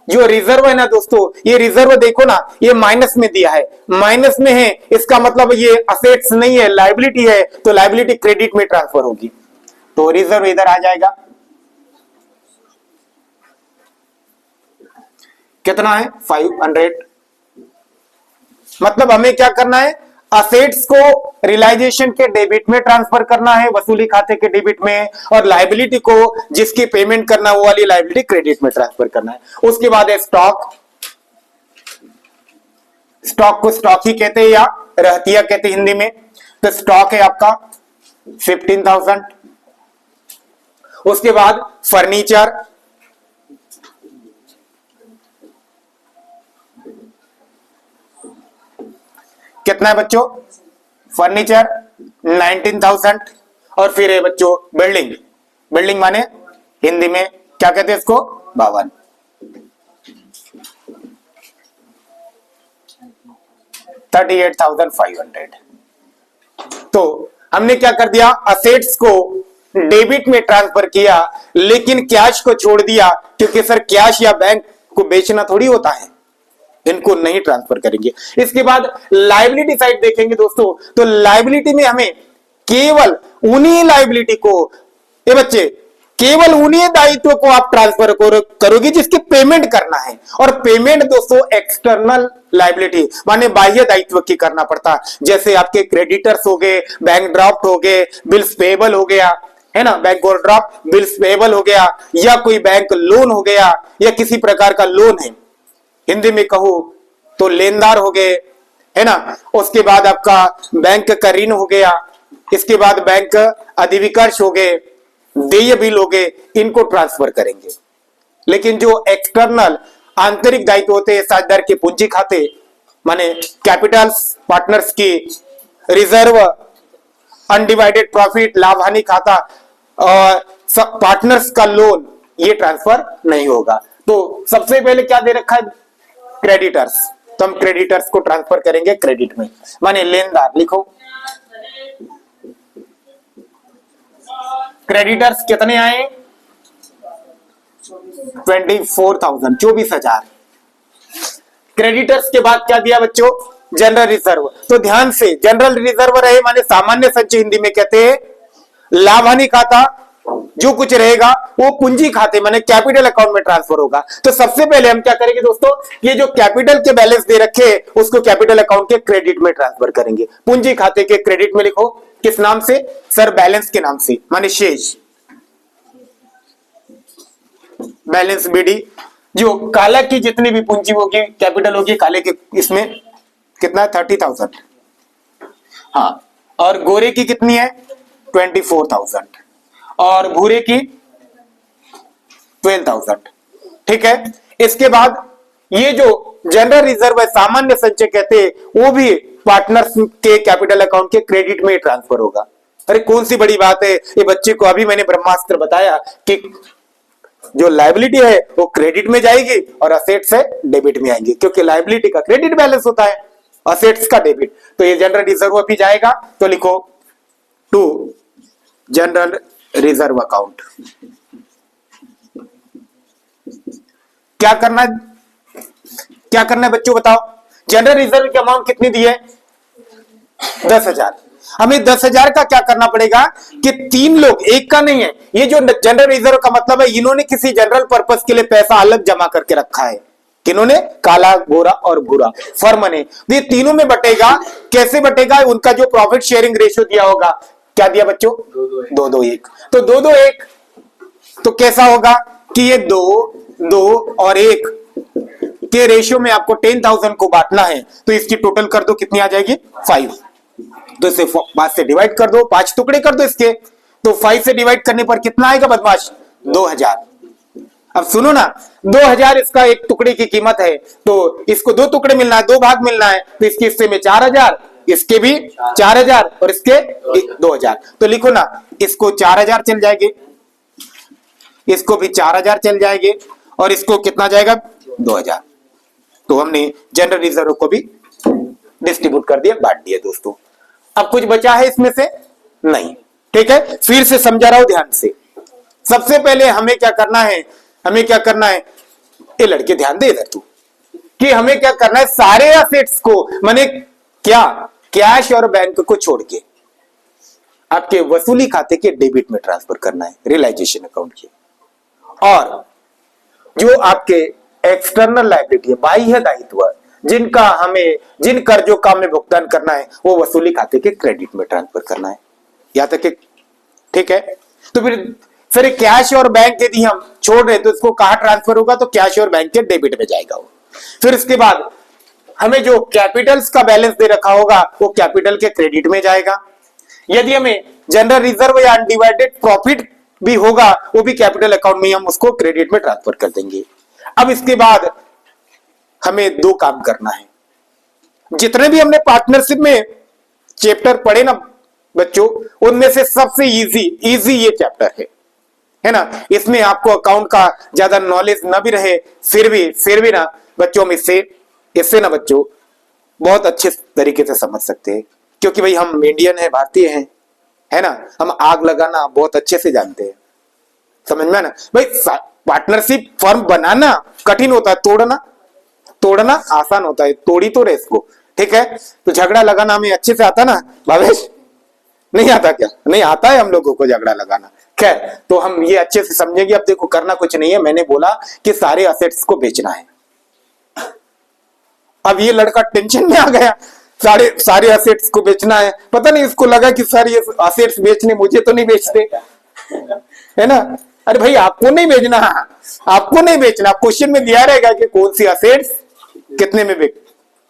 जो रिजर्व है ना दोस्तों, ये रिजर्व देखो ना, ये माइनस में दिया है, माइनस में है, इसका मतलब ये असेट्स नहीं है, लायबिलिटी है, तो लायबिलिटी क्रेडिट में ट्रांसफर होगी, तो रिजर्व इधर आ जाएगा। कितना है? 500। मतलब हमें क्या करना है? असेट्स को रियलाइजेशन के डेबिट में ट्रांसफर करना है, वसूली खाते के डेबिट में, और लायबिलिटी को जिसकी पेमेंट करना वो वाली लायबिलिटी क्रेडिट में ट्रांसफर करना है। उसके बाद है स्टॉक। स्टॉक को स्टॉक ही कहते हैं या रहतिया कहते हैं हिंदी में। तो स्टॉक है आपका 15,000। उसके बाद फर्नीचर, कितना है बच्चों? फर्नीचर 19,000। और फिर है बच्चों बिल्डिंग। बिल्डिंग माने हिंदी में क्या कहते हैं इसको? भवन। $38,500। तो हमने क्या कर दिया? असेट्स को डेबिट में ट्रांसफर किया, लेकिन कैश को छोड़ दिया, क्योंकि सर कैश या बैंक को बेचना थोड़ी होता है, इनको नहीं ट्रांसफर करेंगे। इसके बाद लायबिलिटी साइड देखेंगे दोस्तों, तो लायबिलिटी में हमें केवल उन्हीं लायबिलिटी को, ये बच्चे, केवल उन्हीं दायित्व को आप ट्रांसफर करोगे जिसकी पेमेंट करना है। और पेमेंट दोस्तों एक्सटर्नल लायबिलिटी माने बाह्य दायित्व की करना पड़ता, जैसे आपके क्रेडिटर्स हो गए, बैंक ड्राफ्ट हो गए, बिल्स पेएबल हो गया, है ना, बैंक ओवरड्राफ्ट, बिल्स पेएबल हो गया, या कोई बैंक लोन हो गया, या किसी प्रकार का लोन है, हिंदी में कहूं तो लेनदार हो गए, है ना। उसके बाद आपका बैंक का ऋण हो गया, इसके बाद बैंक अधिविकर्ष हो गए, देय बिल हो गए, इनको ट्रांसफर करेंगे। लेकिन जो एक्सटर्नल आंतरिक दायित्व होते हैं, साझेदार के पूंजी खाते माने कैपिटल्स, पार्टनर्स की रिजर्व, अनडिवाइडेड प्रॉफिट, लाभ हानि खाता और सब पार्टनर्स का लोन, ये ट्रांसफर नहीं होगा। तो सबसे पहले क्या दे रखा है? क्रेडिटर्स। तो हम क्रेडिटर्स को ट्रांसफर करेंगे क्रेडिट में, माने लेनदार। लिखो क्रेडिटर्स कितने आए? 24,000, 24,000। क्रेडिटर्स के बाद क्या दिया बच्चों? General reserve. तो ध्यान से, जनरल रिजर्व रहे माने सामान्य संचय, हिंदी में कहते हैं लाभ हानि खाता, जो कुछ रहेगा वो पूंजी खाते माने कैपिटल अकाउंट में ट्रांसफर होगा। तो सबसे पहले हम क्या करेंगे दोस्तों? ये जो कैपिटल के बैलेंस दे रखे उसको कैपिटल अकाउंट के क्रेडिट में ट्रांसफर करेंगे, पूंजी खाते के क्रेडिट में। लिखो किस नाम से? सर बैलेंस के नाम से, माने शेष, बैलेंस बीडी। जो काला की जितनी भी पूंजी होगी, कैपिटल होगी, काले के इसमें कितना? 30,000। हाँ, और गोरे की कितनी है? 24,000 और भूरे की 12,000। ठीक है। इसके बाद ये जो जनरल रिजर्व है, सामान्य संचय कहते हैं, वो भी पार्टनर्स के कैपिटल अकाउंट के क्रेडिट में ट्रांसफर होगा। अरे कौन सी बड़ी बात है, ये बच्चे को अभी मैंने ब्रह्मास्त्र बताया कि जो लायबिलिटी है वो क्रेडिट में जाएगी और असेट्स है डेबिट में आएंगे, क्योंकि लायबिलिटी का क्रेडिट बैलेंस होता है, असेट्स का डेबिट। तो ये जनरल रिजर्व भी जाएगा। तो लिखो टू जनरल रिजर्व अकाउंट। क्या करना है? क्या करना है बच्चों बताओ? जनरल रिजर्व की अमाउंट कितनी दी है? 10,000। हमें 10,000 का क्या करना पड़ेगा कि 3 लोग, एक का नहीं है, ये जो जनरल रिजर्व का मतलब है इन्होंने किसी जनरल पर्पस के लिए पैसा अलग जमा करके रखा है। किन्होंने? काला, गोरा और भूरा, फर्म ने। तो ये तीनों में बटेगा। कैसे बटेगा? उनका जो प्रॉफिट शेयरिंग रेशियो दिया होगा, क्या दिया बच्चों? 2-2-1। तो 2-2-1 तो कैसा होगा कि ये 2 और 1 के रेशियो में आपको 10,000 को बांटना है, तो इसकी टोटल कर दो, कितनी आ जाएगी? 5। तो इसे 5 से डिवाइड कर दो, 5 टुकड़े कर दो इसके, तो 5 से डिवाइड करने पर कितना आएगा बदमाश? 2,000। अब सुनो ना, 2,000 इसका एक टुकड़े की कीमत है, तो इसको 2 टुकड़े मिलना है, 2 भाग मिलना है, तो इसके हिस्से में 4,000, इसके भी 4,000 और इसके 2,000। तो लिखो ना, इसको 4,000 चल जाएंगे, इसको भी 4,000 चल जाएंगे, और इसको कितना जाएगा? 2,000। तो हमने जनरल रिजर्व को भी डिस्ट्रीब्यूट कर दिया, बांट दिया दोस्तों। अब कुछ बचा है इसमें से? नहीं। ठीक है, फिर से समझा रहा हूं ध्यान से। सबसे पहले हमें क्या करना है? हमें क्या करना है? ये लड़के ध्यान दे इधर तू, कि हमें क्या करना है? सारे एसेट्स को, माने क्या, कैश और बैंक को छोड़ के आपके वसूली खाते के डेबिट में ट्रांसफर करना है, रियलाइजेशन अकाउंट के। और जो आपके एक्सटर्नल लायबिलिटी है, बाह्य दायित्व, जिनका हमें, जिन कर्जों का हमें भुगतान करना है, वो वसूली खाते के क्रेडिट में ट्रांसफर करना है। यहां तक कि ठीक है। तो फिर कैश और बैंक यदि हम छोड़ रहे तो इसको कहां ट्रांसफर होगा? तो कैश और बैंक के डेबिट में जाएगा वो। फिर इसके बाद हमें जो कैपिटल्स का बैलेंस दे रखा होगा वो कैपिटल के क्रेडिट में जाएगा। यदि हमें जनरल रिजर्व या अनडिवाइडेड प्रॉफिट भी होगा, वो भी कैपिटल अकाउंट में हम उसको क्रेडिट में ट्रांसफर कर देंगे। अब इसके बाद हमें 2 काम करना है। जितने भी हमने पार्टनरशिप में चैप्टर पढ़े ना बच्चों, उनमें से सबसे इजी ये चैप्टर है ना। इसमें आपको अकाउंट का ज्यादा नॉलेज ना भी रहे, फिर भी ना बच्चों, हम इससे ना बच्चों बहुत अच्छे तरीके से समझ सकते हैं, क्योंकि भाई हम इंडियन है, भारतीय हैं, है ना। हम आग लगाना बहुत अच्छे से जानते हैं, समझ में ना भाई। पार्टनरशिप फर्म बनाना कठिन होता है, तोड़ना आसान होता है। तोड़ी तो रहे इसको, ठीक है। तो झगड़ा लगाना हमें अच्छे से आता ना भावेश? नहीं आता क्या? नहीं आता है हम लोगों को झगड़ा लगाना। खैर, तो हम ये अच्छे से समझेंगे। अब देखो, करना कुछ नहीं है, मैंने बोला कि सारे असेट्स को बेचना है। अब ये लड़का टेंशन में आ गया, सारे असेट्स को बेचना है। पता नहीं इसको लगा कि सारे असेट्स बेचने, मुझे तो नहीं बेचते, है ना। अरे भाई, आपको नहीं बेचना, आपको नहीं बेचना। क्वेश्चन में दिया रहेगा कि कौन सी असेट्स कितने में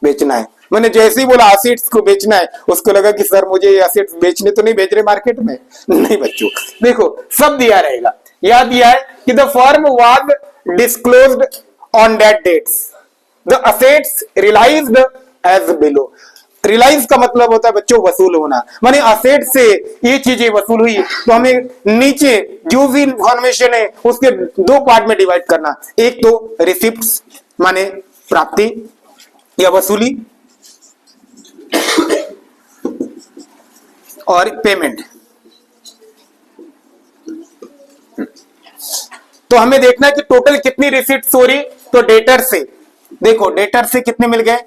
बेचना है। मैंने जैसे ही बोला असेट्स को बेचना है, उसको लगा कि सर मुझे ये असेट्स बेचने तो नहीं बेच रहे मार्केट में। नहीं बच्चों, देखो सब दिया रहेगा। याद दिया है कि the firm was disclosed on that dates, the assets realised as below. Realise का मतलब होता है बच्चों वसूल होना, माने असेट से ये चीजें वसूल हुई तो हमें नीचे जो भी इंफॉर्मेशन है उसके 2 पार्ट में डिवाइड करना। एक तो रिसिप्ट्स माने प्राप्ति या वसूली, और पेमेंट। तो हमें देखना है कि टोटल कितनी रिसिप्ट्स हो रही। तो डेटर से देखो, डेटर से कितने मिल गए?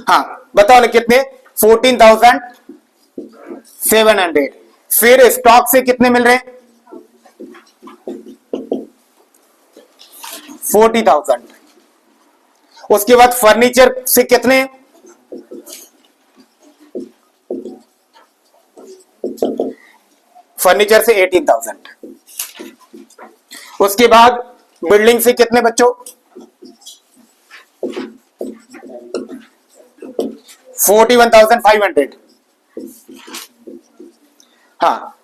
हाँ बताओ ना कितने? 14,700। फिर स्टॉक से कितने मिल रहे? 40,000। उसके बाद फर्नीचर से कितने? फर्नीचर से 18,000। उसके बाद बिल्डिंग से कितने बच्चों? 41,500। हाँ,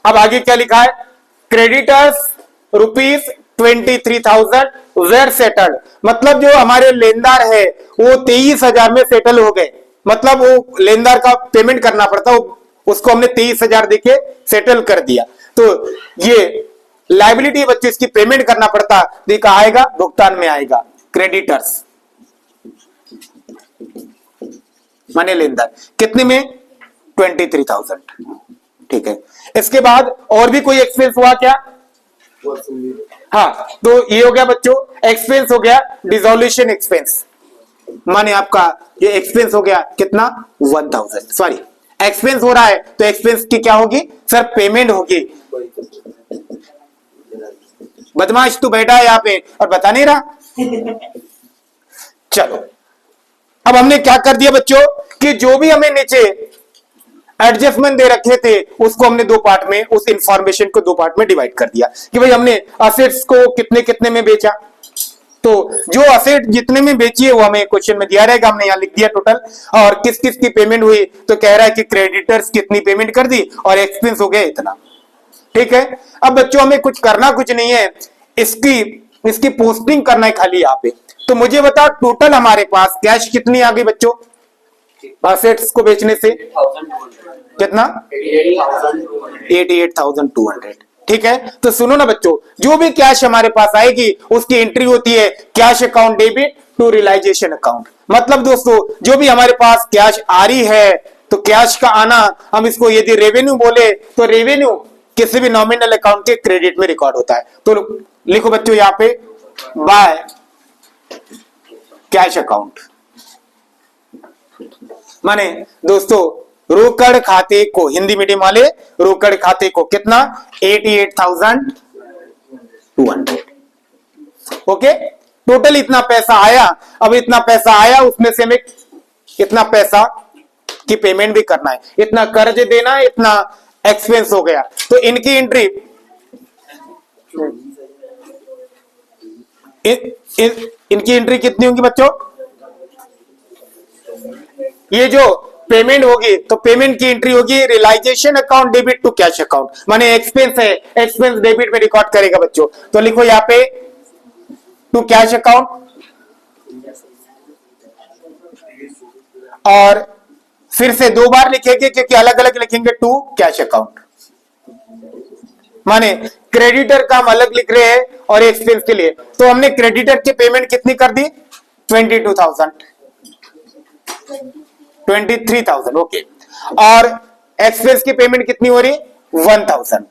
अब आगे क्या लिखा है? Creditors ₹23,000 were settled. मतलब जो हमारे लेनदार है वो 23,000 में सेटल हो गए। मतलब वो लेनदार का पेमेंट करना पड़ता, उसको हमने 23,000 देके सेटल कर दिया। तो ये लायबिलिटी बच्चे, इसकी पेमेंट करना पड़ता, देखा आएगा भुगतान में आएगा। क्रेडिटर्स माने लेनदार कितने में? 23,000। ठीक है। इसके बाद और भी कोई एक्सपेंस हुआ क्या? हाँ, तो ये हो गया बच्चों एक्सपेंस, हो गया डिसोल्यूशन एक्सपेंस, माने आपका ये एक्सपेंस हो गया कितना 1000, सॉरी एक्सपेंस हो रहा है तो एक्सपेंस की क्या होगी सर, पेमेंट होगी। बदमाश तू बैठा है यहाँ पे और बता नहीं रहा। चलो, अब हमने क्या कर दिया बच्चों कि जो भी हमें नीचे एडजस्टमेंट दे रखे थे उसको हमने दो पार्ट में, उस इंफॉर्मेशन को दो पार्ट में डिवाइड कर दिया कि भाई हमने असेट्स को कितने कितने में बेचा, तो जो असेट जितने में बेची है वो हमें क्वेश्चन में दिया रहेगा, हमने यहाँ लिख दिया टोटल, और किस किस की पेमेंट हुई तो कह रहा है कि क्रेडिटर्स कितनी पेमेंट कर दी और एक्सपेंस हो गया इतना। ठीक है, अब बच्चों हमें कुछ करना कुछ नहीं है, इसकी पोस्टिंग करना है खाली यहाँ पे। तो मुझे बताओ टोटल हमारे पास कैश कितनी आ गई बच्चों असेट्स को बेचने से, कितना 88,200। ठीक है, तो सुनो ना बच्चों, जो भी कैश हमारे पास आएगी उसकी एंट्री होती है cash account debit to realisation account. मतलब दोस्तों जो भी हमारे पास कैश आ रही है तो कैश का आना हम इसको यदि रेवेन्यू बोले तो रेवेन्यू किसी भी नॉमिनल अकाउंट के क्रेडिट में रिकॉर्ड होता है। तो लिखो बच्चों यहाँ पे बाय कैश अकाउंट, माने दोस्तों रोकड़ खाते को, हिंदी मीडियम वाले रोकड़ खाते को कितना 88,200। ओके, टोटल इतना पैसा आया। अब इतना पैसा आया उसमें से हमें कितना पैसा की पेमेंट भी करना है, इतना कर्ज देना है, इतना एक्सपेंस हो गया। तो इनकी एंट्री इनकी एंट्री कितनी होगी बच्चों, ये जो पेमेंट होगी तो पेमेंट की एंट्री होगी realisation account debit to cash account, माने एक्सपेंस है, एक्सपेंस डेबिट में रिकॉर्ड करेगा बच्चों। तो लिखो यहाँ पे टू कैश अकाउंट, और फिर से दो बार लिखेंगे क्योंकि अलग अलग लिखेंगे टू कैश अकाउंट, माने क्रेडिटर का हम अलग लिख रहे हैं और एक्सपेंस के लिए। तो हमने क्रेडिटर की पेमेंट कितनी कर दी 23,000, ओके, और एक्सपेंस की पेमेंट कितनी हो रही 1,000।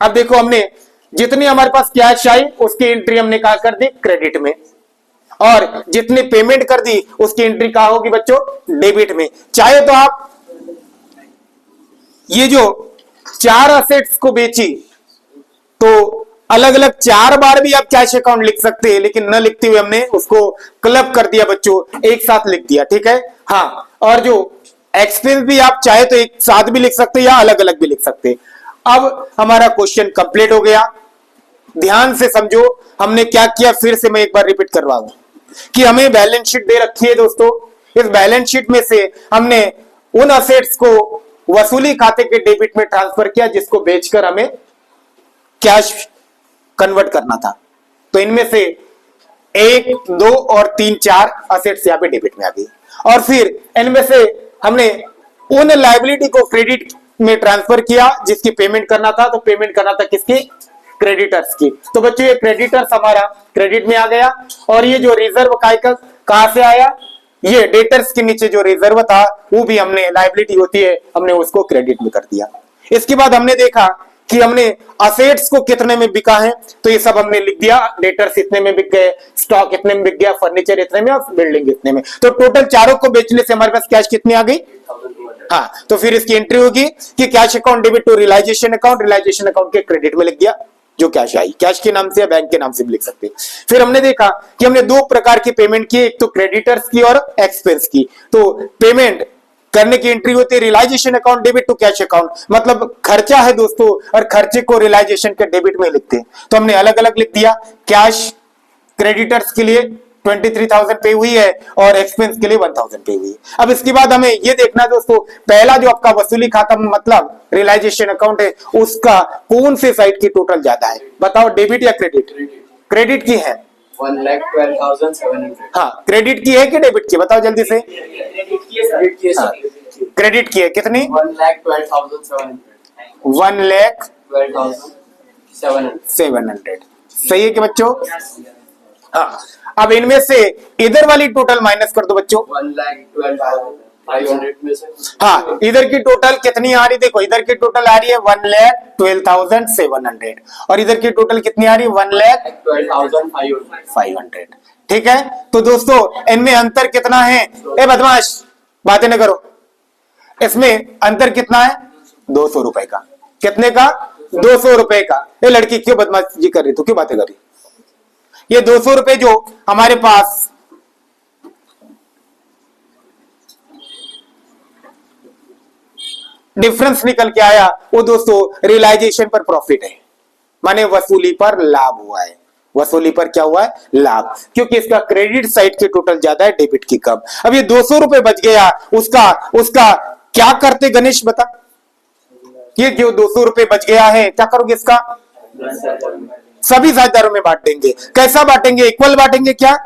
अब देखो हमने जितनी हमारे पास कैश आई उसकी एंट्री हमने कहा कर दी क्रेडिट में, और जितनी पेमेंट कर दी उसकी एंट्री कहा होगी बच्चों डेबिट में। चाहे तो आप ये जो चार असेट्स को बेची तो अलग अलग चार बार भी आप कैश अकाउंट लिख सकते हैं, लेकिन न लिखते हुए हमने उसको क्लब कर दिया बच्चों, एक साथ लिख दिया। ठीक है, हाँ, और जो एक्सपेंस भी आप चाहे तो एक साथ भी लिख सकते हैं या अलग अलग भी लिख सकते हैं। अब हमारा क्वेश्चन कंप्लीट हो गया, ध्यान से समझो हमने क्या किया, फिर से मैं एक बार रिपीट करवाऊं कि हमें बैलेंस शीट दे रखी है दोस्तों, इस बैलेंस शीट में से हमने उन असेट्स को वसूली खाते के डेबिट में ट्रांसफर किया जिसको बेचकर हमें कैश कन्वर्ट करना था। तो इनमें से 1, 2 और 3, 4 असेट्स यहाँ पे डेबिट में आ गई, और फिर इनमें से हमने उन लायबिलिटी को क्रेडिट में ट्रांसफर किया जिसकी पेमेंट करना था। तो पेमेंट करना था किसकी, क्रेडिटर्स की। तो बच्चों ये क्रेडिटर्स हमारा क्रेडिट में आ गया, और ये जो रिजर्व कहां से आया, ये डेटर्स के नीचे जो रिजर्व था वो भी हमने लायबिलिटी होती है, हमने उसको क्रेडिट में कर दिया। इसके बाद हमने देखा कि हमने असेट्स को कितने में बिका है, तो ये सब हमने लिख दिया, डेटर्स इतने में बिक गए, स्टॉक इतने में बिक गया, फर्नीचर इतने में और बिल्डिंग इतने में। तो टोटल चारों को बेचने से हमारे पास कैश कितनी आ गई, हाँ, तो फिर इसकी एंट्री होगी कि cash account debit to realisation account, realisation account के क्रेडिट में लिख दिया जो कैश आई, कैश के नाम से या बैंक के नाम से भी लिख सकते हैं। फिर हमने देखा कि हमने दो प्रकार की पेमेंट की, एक तो क्रेडिटर्स की और एक्सपेंस की। तो पेमेंट करने की एंट्री होती है realisation account debit to cash account, मतलब खर्चा है दोस्तों और खर्चे को रियलाइजेशन के डेबिट में लिखते हैं। तो हमने अलग अलग लिख दिया, कैश क्रेडिटर्स के लिए 23,000 पे हुई है और एक्सपेंस के लिए 1,000 पे हुई है। अब इसके बाद हमें ये देखना दोस्तों, पहला जो आपका वसूली खाता मतलब रियलाइजेशन अकाउंट है उसका कौन से साइड की टोटल ज्यादा है, बताओ, डेबिट या क्रेडिट? क्रेडिट की है 1,12,700। हाँ, क्रेडिट की है कि डेबिट की, बताओ जल्दी से। क्रेडिट की है कितनी, 1,12,700। 1,12,700। सही है कि बच्चों? हाँ, अब इनमें से इधर वाली टोटल माइनस कर दो बच्चों, 1,12,000। 500 में से हाँ, इधर की टोटल कितनी आ रही, देखो इधर की टोटल आ रही है 1,12,700 और इधर की टोटल कितनी आ रही है 12,500. ठीक है। तो दोस्तों इनमें अंतर कितना है, ए बदमाश बातें न करो, इसमें अंतर कितना है 200 रुपए का। कितने का 200 रुपए का। ये लड़की क्यों बदमाशी कर रही, तू क्यों बातें कर रही, ये 200 रुपए जो हमारे पास डिफरेंस निकल के आया वो दोस्तों रियलाइजेशन पर प्रॉफिट है, माने वसूली पर लाभ हुआ है। वसूली पर क्या हुआ है, लाभ, क्योंकि इसका क्रेडिट साइड की टोटल ज्यादा है, डेबिट की कम। अब ये 200 रुपए बच गया, उसका उसका क्या करते गणेश बता, ये जो 200 रुपए बच गया है क्या करोगे इसका, सभी साझेदारों में बांट देंगे। कैसा बांटेंगे, इक्वल बांटेंगे क्या,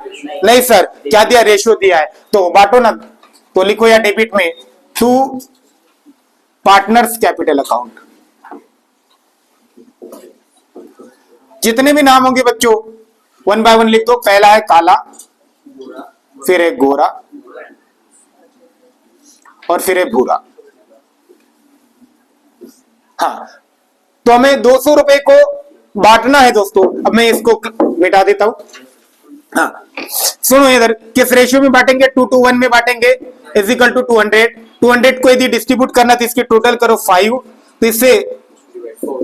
नहीं सर, क्या दिया, रेशियो दिया है, तो बांटो ना, तो लिखो या डेबिट में टू पार्टनर्स कैपिटल अकाउंट। जितने भी नाम होंगे बच्चों 1 बाय 1 लिख दो। पहला है काला, फिर है गोरा और फिर है भूरा। हाँ, तो हमें 200 रुपए को बांटना है दोस्तों। अब मैं इसको मिटा देता हूं। हाँ सुनो, इधर किस रेशियो में बांटेंगे, 2:1 में बांटेंगे, इज इक्वल टू 200। 200 को यदि डिस्ट्रीब्यूट करना तो इसकी टोटल करो 5, तो इससे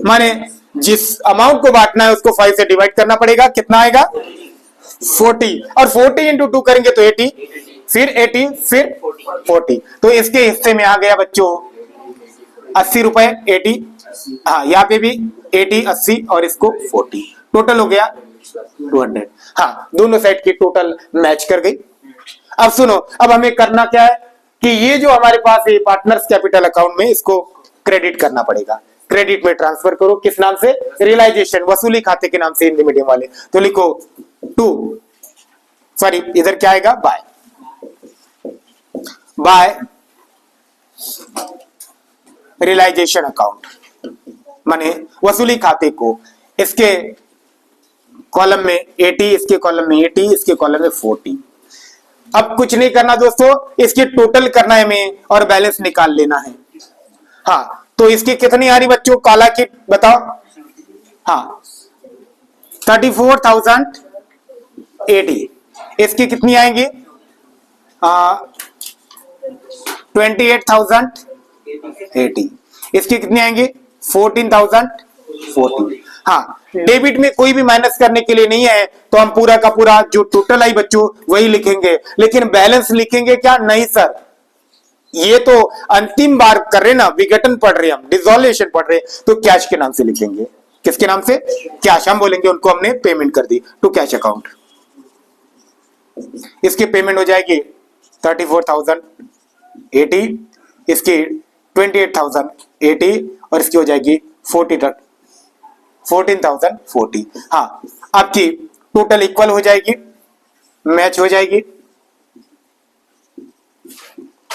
माने जिस अमाउंट को बांटना है उसको 5 से डिवाइड करना पड़ेगा। कितना आएगा 40, और 40 इंटू 2 करेंगे तो 80, फिर 80, फिर 40। तो इसके हिस्से में आ गया बच्चों 80 रुपए। 80, हाँ यहाँ पे भी 80, 80 और इसको 40, टोटल हो गया 200। हाँ, दोनों साइड की टोटल मैच कर गई। अब सुनो, अब हमें करना क्या है कि ये जो हमारे पास है पार्टनर्स कैपिटल अकाउंट में, इसको क्रेडिट करना पड़ेगा। क्रेडिट में ट्रांसफर करो, किस नाम से, रियलाइजेशन, वसूली खाते के नाम से, हिंदी मीडियम वाले। तो लिखो इधर क्या आएगा, बाय रियलाइजेशन अकाउंट, माने वसूली खाते को, इसके कॉलम में 80, इसके कॉलम में 80, इसके कॉलम में 40। अब कुछ नहीं करना दोस्तों, इसकी टोटल करना है हमें और बैलेंस निकाल लेना है। हाँ, तो इसकी कितनी आ रही बच्चों, काला की बताओ, हाँ 34,080। इसकी कितनी आएंगी 28,080। इसकी कितनी आएंगी 14,040। हाँ, डेबिट में कोई भी माइनस करने के लिए नहीं है, तो हम पूरा का पूरा जो टोटल आई बच्चों वही लिखेंगे। लेकिन बैलेंस लिखेंगे क्या, नहीं सर, ये तो अंतिम बार कर रहे ना, विघटन पढ़ रहे, हम डिसोल्यूशन पढ़ रहे, तो कैश के नाम से लिखेंगे। किसके नाम से, कैश। हम बोलेंगे उनको हमने पेमेंट कर दी टू कैश अकाउंट। इसकी पेमेंट हो जाएगी 34,080, इसकी 28,080 और इसकी हो जाएगी 14,040। हाँ, आपकी टोटल इक्वल हो जाएगी, मैच हो जाएगी,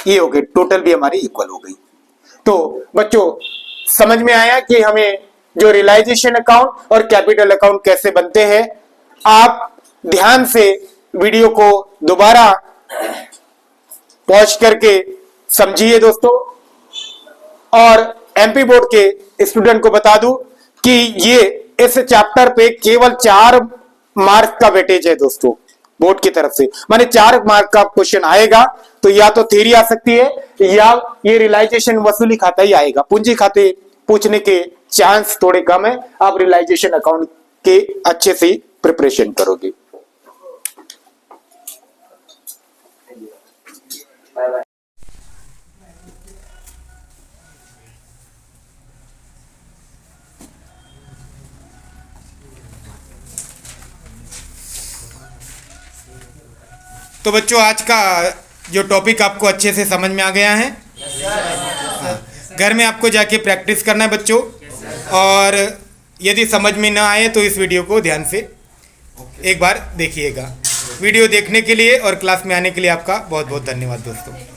ये हो गई, टोटल भी हमारी इक्वल हो गई। तो बच्चों समझ में आया कि हमें जो रियलाइजेशन अकाउंट और कैपिटल अकाउंट कैसे बनते हैं। आप ध्यान से वीडियो को दोबारा पॉज करके समझिए दोस्तों। और एमपी बोर्ड के स्टूडेंट को बता दूं कि ये इस चैप्टर पे केवल 4 मार्क का वेटेज है दोस्तों, बोर्ड की तरफ से, माने 4 मार्क का क्वेश्चन आएगा। तो या तो थ्योरी आ सकती है या ये रियलाइजेशन वसूली खाता ही आएगा। पूंजी खाते पूछने के चांस थोड़े कम है। आप रियलाइजेशन अकाउंट के अच्छे से प्रिपरेशन करोगे। तो बच्चों आज का जो टॉपिक आपको अच्छे से समझ में आ गया है। घर में आपको जाके प्रैक्टिस करना है बच्चों। और यदि समझ में ना आए तो इस वीडियो को ध्यान से एक बार देखिएगा। वीडियो देखने के लिए और क्लास में आने के लिए आपका बहुत बहुत धन्यवाद दोस्तों।